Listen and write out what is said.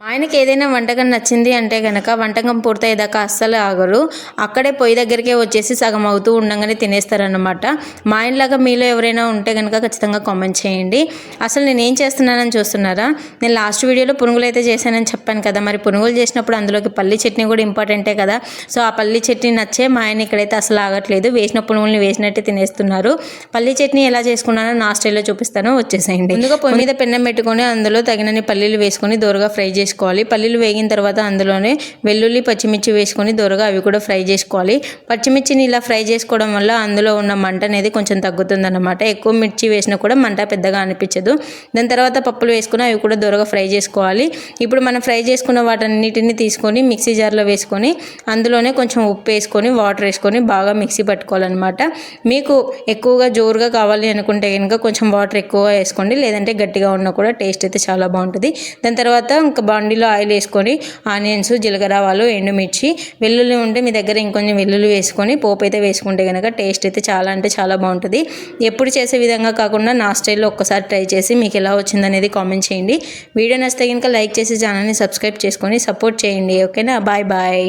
మా ఆయనకి ఏదైనా వంటకం నచ్చింది అంటే గనక వంటకం పూర్తయ్యేదాకా అస్సలు ఆగరు. అక్కడే పొయ్యి దగ్గరికే వచ్చేసి సగం అవుతూ ఉండంగానే తినేస్తారనమాట. మా ఆయనలాగా మీలో ఎవరైనా ఉంటే గనక ఖచ్చితంగా కామెంట్ చేయండి. అసలు నేనేం చేస్తున్నానని చూస్తున్నారా? నేను లాస్ట్ వీడియోలో పునుగులు అయితే చేశానని చెప్పాను కదా! మరి పునుగులు చేసినప్పుడు అందులోకి పల్లి చట్నీ కూడా ఇంపార్టెంటే కదా! సో ఆ పల్లి చట్నీ నచ్చే మా ఆయన ఇక్కడైతే అసలు ఆగట్లేదు. వేసిన పునుగుల్ని వేసినట్టే తినేస్తున్నారు. పల్లి చట్నీ ఎలా చేసుకున్నానో నా స్టైల్లో చూపిస్తాను, వచ్చేసేయండి. ముందుగా పొయ్యి మీద పెన్నం పెట్టుకొని అందులో తగినన్ని పల్లీలు వేసుకొని దోరగా ఫ్రై చేసుకోవాలి. పల్లీలు వేగిన తర్వాత అందులోనే వెల్లుల్లి పచ్చిమిర్చి వేసుకొని దోరగా అవి కూడా ఫ్రై చేసుకోవాలి. పచ్చిమిర్చిని ఇలా ఫ్రై చేసుకోవడం వల్ల అందులో ఉన్న మంట అనేది కొంచెం తగ్గుతుందన్నమాట. ఎక్కువ మిర్చి వేసినా కూడా మంట పెద్దగా అనిపించదు. దాని తర్వాత పప్పులు వేసుకొని అవి కూడా దోరగా ఫ్రై చేసుకోవాలి. ఇప్పుడు మనం ఫ్రై చేసుకున్న వాటన్నిటిని తీసుకొని మిక్సీ జార్లో వేసుకొని అందులోనే కొంచెం ఉప్పు వేసుకొని వాటర్ వేసుకొని బాగా మిక్సీ పట్టుకోవాలన్నమాట. మీకు ఎక్కువగా జోరుగా కావాలి అనుకుంటే కనుక కొంచెం వాటర్ ఎక్కువ వేసుకోండి, లేదంటే గట్టిగా ఉన్నా కూడా టేస్ట్ అయితే చాలా బాగుంటుంది. దాని తర్వాత ఇంకా బండిలో ఆయిల్ వేసుకొని ఆనియన్స్, జీలకర్ర, ఆవాలు, ఎండుమిర్చి, వెల్లుల్లి ఉంటే మీ దగ్గర ఇంకొంచెం వెల్లుల్లి వేసుకొని పోపు అయితే వేసుకుంటే కనుక టేస్ట్ అయితే చాలా అంటే చాలా బాగుంటుంది. ఎప్పుడు చేసే విధంగా కాకుండా నా స్టైల్లో ఒక్కసారి ట్రై చేసి మీకు ఎలా వచ్చిందనేది కామెంట్ చేయండి. వీడియో నచ్చితే కనుక లైక్ చేసి ఛానల్ని సబ్స్క్రైబ్ చేసుకొని సపోర్ట్ చేయండి. ఓకేనా? Bye bye.